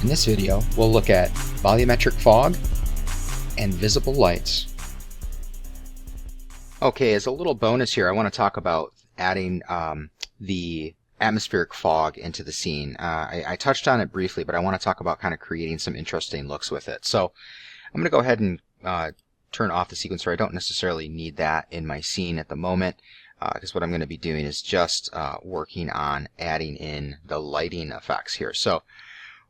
In this video, we'll look at volumetric fog and visible lights. Okay, as a little bonus here, I want to talk about adding the atmospheric fog into the scene. I touched on it briefly, but I want to talk about kind of creating some interesting looks with it. So I'm going to go ahead and turn off the sequencer. I don't necessarily need that in my scene at the moment, because what I'm going to be doing is just working on adding in the lighting effects here. So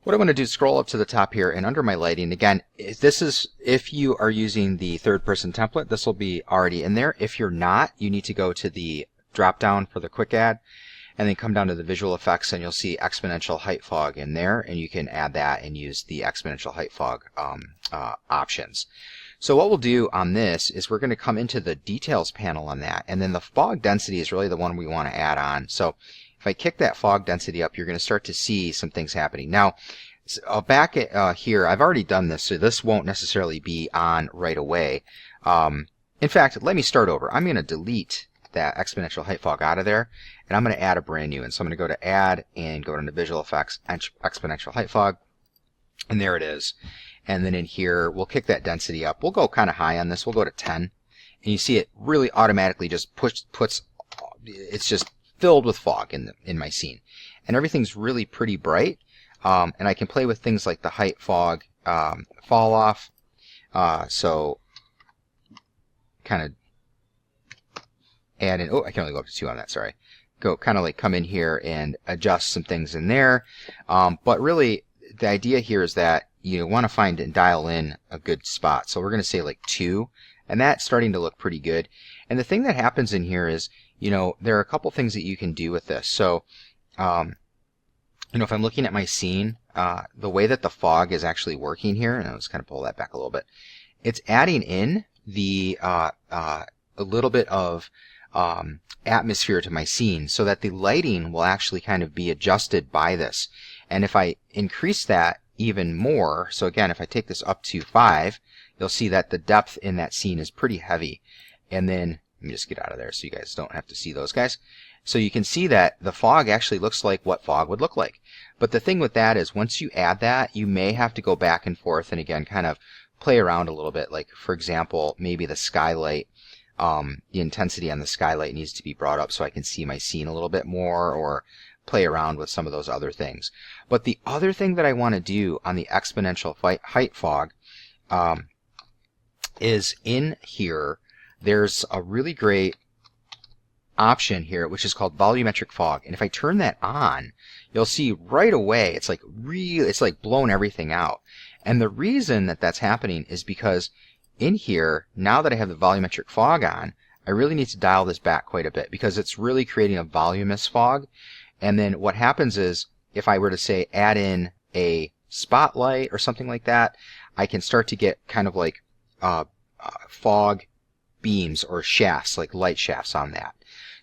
what I want to do is scroll up to the top here, and under my lighting, again, this is if you are using the third-person template, this will be already in there. If you're not, you need to go to the drop-down for the quick add, and then come down to the visual effects, and you'll see exponential height fog in there, and you can add that and use the exponential height fog options. So what we'll do on this is we're going to come into the details panel on that, and then the fog density is really the one we want to add on. So if I kick that fog density up, you're going to start to see some things happening. Now, back at, here, I've already done this, so this won't necessarily be on right away. In fact, let me start over. I'm going to delete that exponential height fog out of there, and I'm going to add a brand new one. So I'm going to go to Add and go into Visual Effects, Exponential Height Fog, and there it is. And then in here, we'll kick that density up. We'll go kind of high on this. We'll go to 10, and you see it really automatically just puts. It's just filled with fog in my scene, and everything's really pretty bright. And I can play with things like the height fog fall off. So kind of add in. Oh, I can only go up to 2 on that. Sorry. Go kind of like come in here and adjust some things in there. But really, the idea here is that you want to find and dial in a good spot. So we're going to say like 2, and that's starting to look pretty good. And the thing that happens in here is, there are a couple things that you can do with this. So, if I'm looking at my scene, the way that the fog is actually working here, and I'll just kind of pull that back a little bit, it's adding in the a little bit of atmosphere to my scene so that the lighting will actually kind of be adjusted by this. And if I increase that even more, so again, if I take this up to 5, you'll see that the depth in that scene is pretty heavy. And then, let me just get out of there so you guys don't have to see those guys. So you can see that the fog actually looks like what fog would look like. But the thing with that is once you add that, you may have to go back and forth and again kind of play around a little bit. Like, for example, maybe the skylight, the intensity on the skylight needs to be brought up so I can see my scene a little bit more, or play around with some of those other things. But the other thing that I want to do on the exponential height fog is in here, there's a really great option here which is called volumetric fog, and if I turn that on, you'll see right away it's like blown everything out. And the reason that that's happening is because in here, now that I have the volumetric fog on, I really need to dial this back quite a bit because it's really creating a voluminous fog. And then what happens is if I were to say add in a spotlight or something like that, I can start to get kind of like fog beams or shafts, like light shafts on that.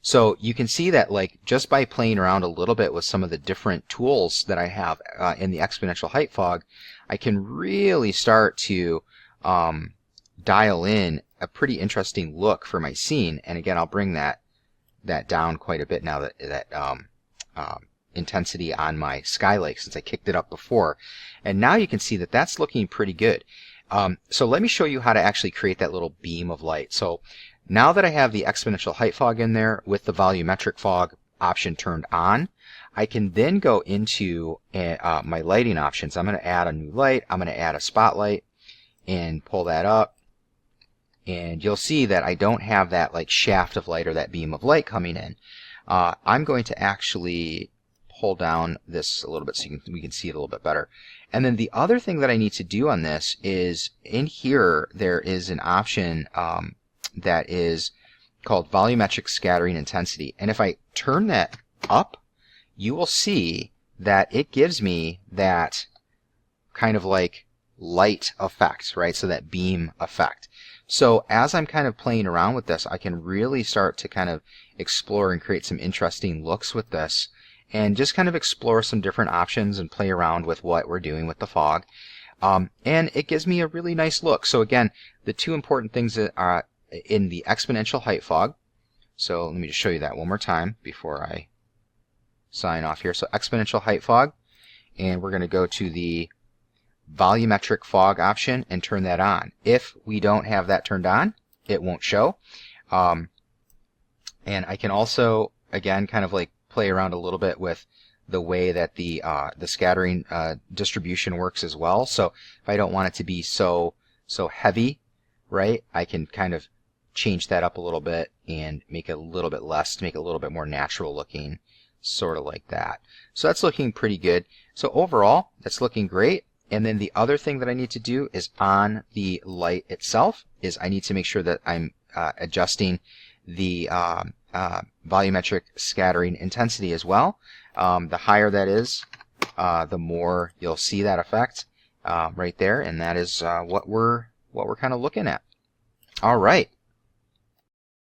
So you can see that like just by playing around a little bit with some of the different tools that I have in the exponential height fog, I can really start to dial in a pretty interesting look for my scene. And again, I'll bring that down quite a bit now that intensity on my skylight, since I kicked it up before. And now you can see that that's looking pretty good. So let me show you how to actually create that little beam of light. So now that I have the exponential height fog in there with the volumetric fog option turned on, I can then go into my lighting options. I'm going to add a new light. I'm going to add a spotlight and pull that up. And you'll see that I don't have that like shaft of light or that beam of light coming in. I'm going to actually pull down this a little bit so we can see it a little bit better. And then the other thing that I need to do on this is in here there is an option that is called volumetric scattering intensity. And if I turn that up, you will see that it gives me that kind of like light effect, right? So that beam effect. So as I'm kind of playing around with this, I can really start to kind of explore and create some interesting looks with this, and just kind of explore some different options and play around with what we're doing with the fog. And it gives me a really nice look. So again, the two important things that are in the exponential height fog. So let me just show you that one more time before I sign off here. So exponential height fog and we're going to go to the volumetric fog option and turn that on. If we don't have that turned on, it won't show. And I can also, again, kind of like play around a little bit with the way that the scattering distribution works as well. So if I don't want it to be so heavy, right, I can kind of change that up a little bit and make it a little bit less to make it a little bit more natural looking, sort of like that. So that's looking pretty good. So overall, that's looking great. And then the other thing that I need to do is on the light itself is I need to make sure that I'm adjusting the volumetric scattering intensity as well. The higher that is, the more you'll see that effect right there, and that is what we're kind of looking at. All right.